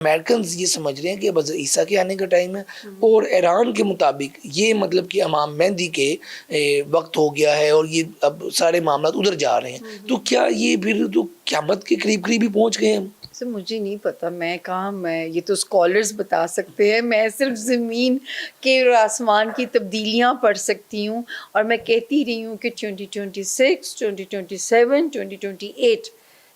Americans یہ سمجھ رہے ہیں کہ اب حضرت عیسیٰ کے آنے کا ٹائم ہے، اور ایران کے مطابق یہ مطلب کہ امام مہدی کے وقت ہو گیا ہے اور یہ اب سارے معاملات ادھر جا رہے ہیں، تو کیا یہ پھر تو قیامت کے قریب قریب ہی پہنچ گئے ہم؟ مجھے نہیں پتا، میں کہاں، میں یہ تو اسکالرز بتا سکتے ہیں، میں صرف زمین کے اور آسمان کی تبدیلیاں پڑھ سکتی ہوں، اور میں کہتی رہی ہوں کہ 2026 2027 2028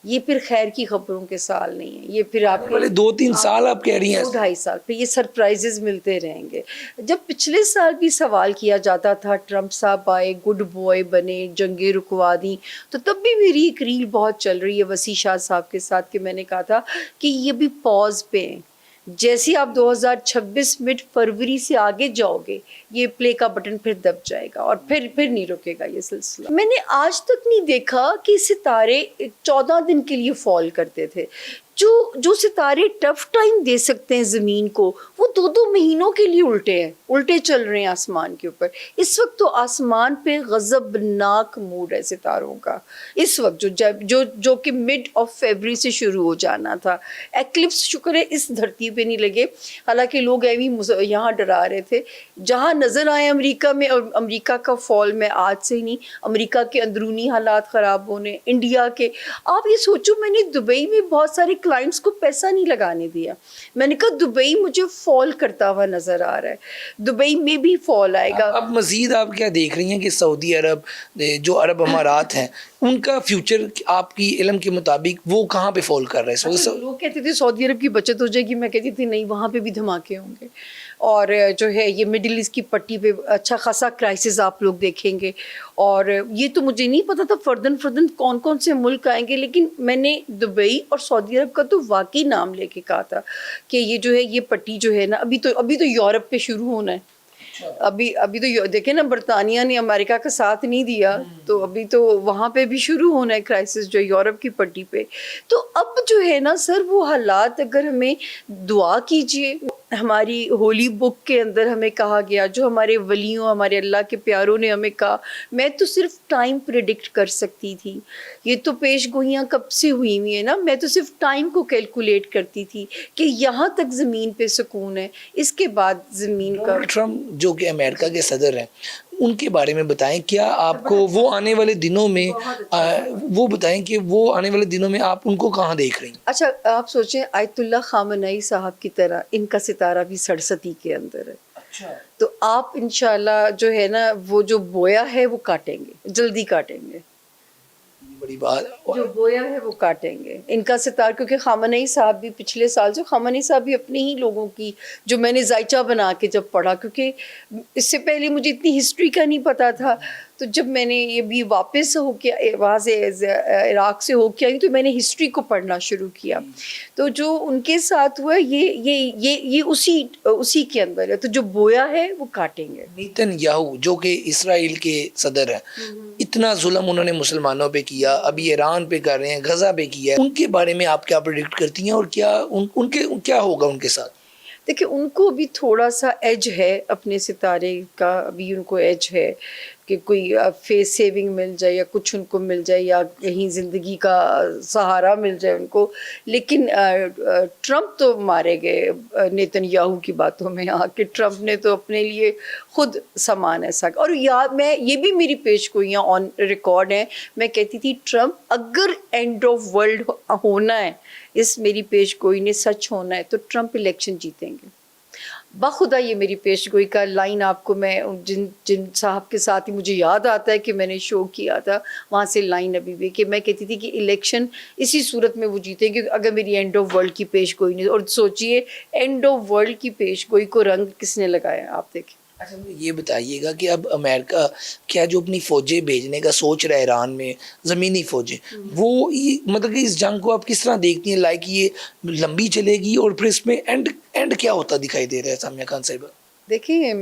یہ پھر خیر کی خبروں کے سال نہیں ہیں، یہ پھر آپ پہلے 2-3 سال آپ کہہ رہی ہیں، 2-2.5 سال پھر یہ سرپرائزز ملتے رہیں گے۔ جب پچھلے سال بھی سوال کیا جاتا تھا ٹرمپ صاحب آئے، گڈ بوائے بنے، جنگیں رکوا دیں، تو تب بھی میری ایک ریل بہت چل رہی ہے وسیع شاہ صاحب کے ساتھ کہ میں نے کہا تھا کہ یہ بھی پاز پہ ہیں، جیسے آپ 2026 مڈ فروری سے آگے جاؤ گے یہ پلے کا بٹن پھر دب جائے گا اور پھر نہیں رکے گا یہ سلسلہ۔ میں نے آج تک نہیں دیکھا کہ ستارے 14 دن کے لیے فال کرتے تھے۔ جو ستارے ٹف ٹائم دے سکتے ہیں زمین کو، وہ 2 مہینوں کے لیے الٹے چل رہے ہیں آسمان کے اوپر۔ اس وقت تو آسمان پہ غضبناک موڈ ہے ستاروں کا، اس وقت جو کہ مڈ آف فیبری سے شروع ہو جانا تھا۔ ایکلپس شکر ہے اس دھرتی پہ نہیں لگے، حالانکہ لوگ یہاں ڈرا رہے تھے۔ جہاں نظر آئے امریکہ میں، اور امریکہ کا فال میں آج سے ہی نہیں، امریکہ کے اندرونی حالات خراب ہونے، انڈیا کے، آپ یہ سوچو میں نے دبئی میں بہت سارے کلائنٹس کو پیسہ نہیں لگانے دیا، میں نے کہا دبئی مجھے فال کرتا ہوا نظر آ رہا ہے، دبئی میں بھی فال آئے گا۔ اب مزید آپ کیا دیکھ رہی ہیں کہ سعودی عرب، جو عرب امارات ہیں، ان کا فیوچر آپ کی علم کے مطابق وہ کہاں پہ فال کر رہے ہیں؟ لوگ کہتے تھے سعودی عرب کی بچت ہو جائے گی، میں کہتی تھی نہیں، وہاں پہ بھی دھماکے ہوں گے، اور جو ہے یہ مڈل ایسٹ کی پٹی پہ اچھا خاصا کرائسس آپ لوگ دیکھیں گے۔ اور یہ تو مجھے نہیں پتا تھا فردن کون سے ملک آئیں گے، لیکن میں نے دبئی اور سعودی عرب کا تو واقعی نام لے کے کہا تھا کہ یہ جو ہے یہ پٹی جو ہے نا، ابھی تو یورپ پہ شروع ہونا ہے، ابھی تو دیکھیں نا، برطانیہ نے امریکہ کا ساتھ نہیں دیا، تو ابھی تو وہاں پہ بھی شروع ہونا ہے کرائسس جو یورپ کی پٹی پہ۔ تو اب جو ہے نا سر، وہ حالات اگر ہمیں دعا کیجئے، ہماری ہولی بک کے اندر ہمیں کہا گیا، جو ہمارے ولیوں، ہمارے اللہ کے پیاروں نے ہمیں کہا، میں تو صرف ٹائم پریڈکٹ کر سکتی تھی، یہ تو پیش گوئیاں کب سے ہوئی ہوئی ہیں نا، میں تو صرف ٹائم کو کیلکولیٹ کرتی تھی کہ یہاں تک زمین پہ سکون ہے، اس کے بعد زمین کا۔ ٹرمپ جو کہ امریکہ کے صدر ہیں، ان کے بارے میں بتائیں، کیا آپ کو وہ آنے والے دنوں میں وہ بتائیں کہ وہ آنے والے دنوں میں آپ ان کو کہاں دیکھ رہی ہیں؟ اچھا آپ سوچیں آیت اللہ خامنئی صاحب کی طرح ان کا ستارہ بھی 67 کے اندر ہے، تو آپ انشاءاللہ جو ہے نا وہ جو بویا ہے وہ کاٹیں گے، جلدی کاٹیں گے، بڑی بات، جو بویا ہے وہ کاٹیں گے ان کا ستارہ۔ کیونکہ خامنئی صاحب بھی پچھلے سال جو خامنئی صاحب بھی اپنے ہی لوگوں کی، جو میں نے ذائچہ بنا کے جب پڑھا، کیونکہ اس سے پہلے مجھے اتنی ہسٹری کا نہیں پتا تھا، تو جب میں نے یہ بھی واپس ہو کے وہاں سے عراق سے ہو کے آئی تو میں نے ہسٹری کو پڑھنا شروع کیا، تو جو ان کے ساتھ ہوا یہ اسی کے اندر ہے، تو جو بویا ہے وہ کاٹیں گے۔ نیتن یاہو جو کہ اسرائیل کے صدر ہیں، اتنا ظلم انہوں نے مسلمانوں پہ کیا، ابھی ایران پہ کر رہے ہیں، غزہ پہ کیا ہے، ان کے بارے میں آپ کیا پریڈکٹ کرتی ہیں، اور کیا ہوگا ان کے ساتھ؟ دیکھیں ان کو ابھی تھوڑا سا ایج ہے، اپنے ستارے کا ابھی ان کو ایج ہے کہ کوئی فیس سیونگ مل جائے یا کچھ ان کو مل جائے، یا کہیں زندگی کا سہارا مل جائے ان کو، لیکن ٹرمپ تو مارے گئے نیتن یاہو کی باتوں میں آ کے، ٹرمپ نے تو اپنے لیے خود سامان ایسا، اور میں یہ بھی میری پیش گوئیاں آن ریکارڈ ہیں، میں کہتی تھی ٹرمپ اگر اینڈ آف ورلڈ ہونا ہے، اس میری پیش گوئی نے سچ ہونا ہے، تو ٹرمپ الیکشن جیتیں گے بخدا۔ یہ میری پیش گوئی کا لائن آپ کو میں جن صاحب کے ساتھ ہی مجھے یاد آتا ہے کہ میں نے شو کیا تھا، وہاں سے لائن ابھی بھی، کہ میں کہتی تھی کہ الیکشن اسی صورت میں وہ جیتے گی اگر میری اینڈ آف ورلڈ کی پیش گوئی نہیں۔ اور سوچئے اینڈ آف ورلڈ کی پیش گوئی کو رنگ کس نے لگایا، آپ دیکھیں۔ اچھا یہ بتائیے گا کہ اب امریکہ کیا جو اپنی فوجیں بھیجنے کا سوچ رہا ہے ایران میں، زمینی فوجیں، وہ مطلب کہ اس جنگ کو آپ کس طرح دیکھتی ہیں؟ لائک یہ لمبی چلے گی، اور پھر اس میں اینڈ کیا ہوتا دکھائی دے رہا ہے سامیہ خان صاحبہ؟ دیکھیں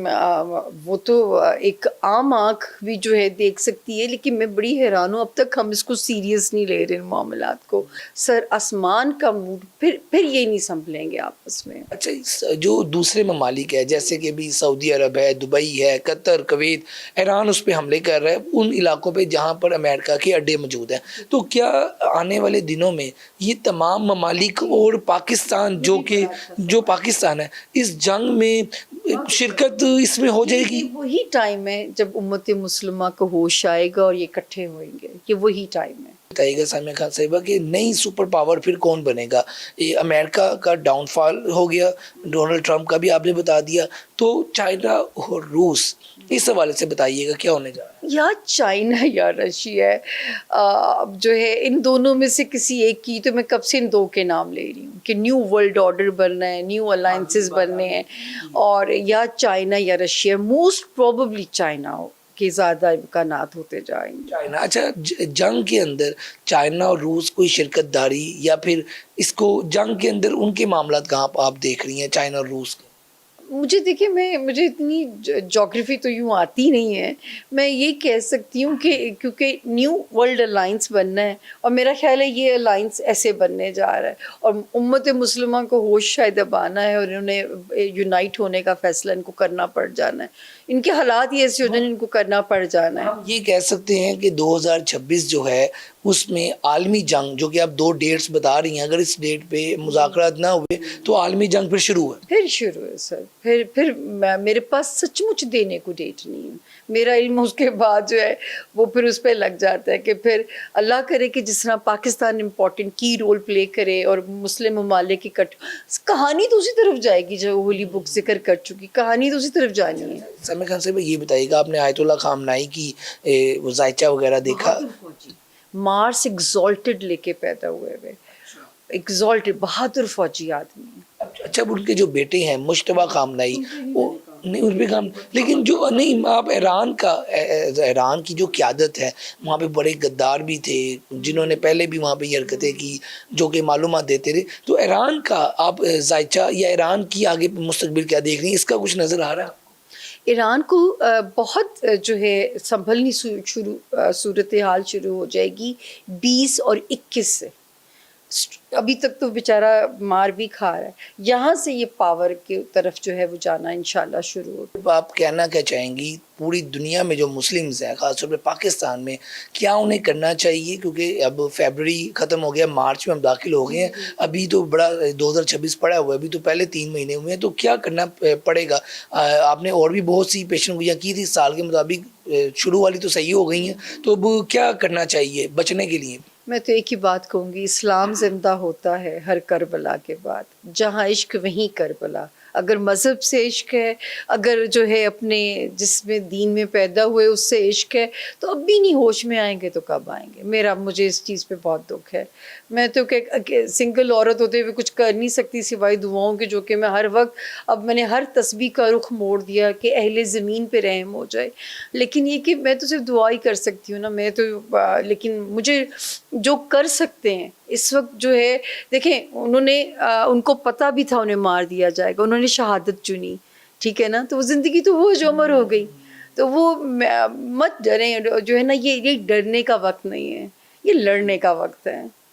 وہ تو ایک عام آنکھ بھی جو ہے دیکھ سکتی ہے، لیکن میں بڑی حیران ہوں اب تک ہم اس کو سیریس نہیں لے رہے ان معاملات کو. سر آسمان کا موڈ پھر یہ نہیں سنبھلیں گے آپس میں. اچھا، جو دوسرے ممالک ہے جیسے کہ بھی سعودی عرب ہے، دبئی ہے، قطر، کویت، ایران اس پہ حملے کر رہا ہے ان علاقوں پہ جہاں پر امریکہ کے اڈے موجود ہیں، تو کیا آنے والے دنوں میں یہ تمام ممالک اور پاکستان جو پاکستان ہے اس جنگ میں شرکت اس میں ہو جائے گی؟ یہ وہی ٹائم ہے جب امت مسلمہ کو ہوش آئے گا اور یہ اکٹھے ہوئیں گے، یہ وہی ٹائم ہے. بتائیے گا سامعہ خان صاحبہ کہ نئی سپر پاور پھر کون بنے گا؟ یہ امریکہ کا ڈاؤن فال ہو گیا، ڈونلڈ ٹرمپ کا بھی آپ نے بتا دیا، تو چائنا اور روس اس حوالے سے بتائیے گا کیا ہونے جا رہا ہے؟ یا چائنا یا رشیا ہے، جو ہے ان دونوں میں سے کسی ایک کی، تو میں کب سے ان دو کے نام لے رہی ہوں کہ نیو ورلڈ آرڈر بننا ہے، نیو الائنسز بننے ہیں، اور یا چائنا یا رشیا، موسٹ پروبیبلی چائنا ہو کہ زیادہ امکانات ہوتے جائیں گے. چائنا. اچھا، جنگ کے اندر چائنا اور روس کوئی شرکت داری یا پھر اس کو جنگ کے اندر ان کے معاملات کہاں آپ دیکھ رہی ہیں چائنا اور روس کے؟ مجھے دیکھیں مجھے اتنی جغرافی تو یوں آتی نہیں ہے، میں یہ کہہ سکتی ہوں کہ کیونکہ نیو ورلڈ الائنس بننا ہے، اور میرا خیال ہے یہ الائنس ایسے بننے جا رہا ہے، اور امت مسلمہ کو ہوش شاید اب آنا ہے، اور انہوں نے یونائٹ ہونے کا فیصلہ ان کو کرنا پڑ جانا ہے، ان کے حالات یہ ایسے ہو جائیں ان کو کرنا پڑ جانا ہے. ہم یہ کہہ سکتے ہیں کہ 2026 جو ہے اس میں عالمی جنگ، جو کہ آپ 2 ڈیٹس بتا رہی ہیں، اگر اس ڈیٹ پہ مذاکرات نہ ہوئے تو عالمی جنگ پھر شروع ہے. پھر شروع ہے سر، پھر میرے پاس سچ مچ دینے کو ڈیٹ نہیں ہے. میرا علم اس کے بعد جو ہے وہ پھر اس پہ لگ جاتا ہے کہ پھر اللہ کرے کہ جس طرح پاکستان امپورٹنٹ کی رول پلے کرے اور مسلم ممالک کی کہانی تو اسی طرف جائے گی جو ہولی بک ذکر کر چکی، کہانی تو اسی طرف جانی ہے. سامع خان صاحب یہ بتائیے گا، آپ نے آیت اللہ خامنائی کی وہ زائچہ وغیرہ دیکھا؟ مارس ایگزالٹڈ لے کے پیدا ہوئے ہوئے، ایگزالٹڈ بہادر فوجی آدمی ہیں. اچھا، ان کے جو بیٹے ہیں مشتبہ خامنائی، وہ نہیں ان پہ کام، لیکن جو نہیں آپ ایران کی جو قیادت ہے وہاں پہ بڑے غدار بھی تھے جنہوں نے پہلے بھی وہاں پہ یہ حرکتیں کی جو کہ معلومات دیتے رہے، تو ایران کا آپ ذائچہ یا ایران کی آگے مستقبل کیا دیکھ رہی ہیں؟ اس کا کچھ نظر آ رہا ہے؟ ایران کو بہت جو ہے سنبھلنی صورتحال شروع ہو جائے گی 20 اور 21 سے. ابھی تک تو بیچارہ مار بھی کھا رہا ہے، یہاں سے یہ پاور کی طرف جو ہے وہ جانا انشاءاللہ شروع ہو. آپ کہنا کیا چاہیں گی پوری دنیا میں جو مسلمز ہیں، خاص طور پہ پاکستان میں، کیا انہیں کرنا چاہیے؟ کیونکہ اب فیبرری ختم ہو گیا، مارچ میں ہم داخل ہو گئے ہیں، ابھی تو بڑا 2026 پڑا ہوا ہے، ابھی تو پہلے 3 مہینے ہوئے ہیں، تو کیا کرنا پڑے گا؟ آپ نے اور بھی بہت سی پیشن گوئیاں کی تھی سال کے مطابق، شروع والی تو صحیح ہو گئی ہیں، تو اب کیا کرنا چاہیے بچنے کے لیے؟ میں تو ایک ہی بات کہوں گی، اسلام زندہ ہوتا ہے ہر کربلا کے بعد، جہاں عشق وہیں کربلا. اگر مذہب سے عشق ہے، اگر جو ہے اپنے جس میں دین میں پیدا ہوئے اس سے عشق ہے، تو اب بھی نہیں ہوش میں آئیں گے تو کب آئیں گے؟ مجھے اس چیز پہ بہت دکھ ہے. میں تو کہ سنگل عورت ہوتے ہوئے کچھ کر نہیں سکتی سوائے دعاؤں کے، جو کہ میں ہر وقت، اب میں نے ہر تسبیح کا رخ موڑ دیا کہ اہل زمین پہ رحم ہو جائے. لیکن یہ کہ میں تو صرف دعا ہی کر سکتی ہوں نا، میں تو لیکن مجھے جو کر سکتے ہیں اس وقت جو ہے، دیکھیں ان کو پتہ بھی تھا انہیں مار دیا جائے گا، انہوں نے شہادت چنی، ٹھیک ہے نا، تو وہ زندگی تو وہ جو عمر ہو گئی، تو وہ مت ڈریں، جو ہے نا، یہ ڈرنے کا وقت نہیں ہے، یہ لڑنے کا وقت ہے.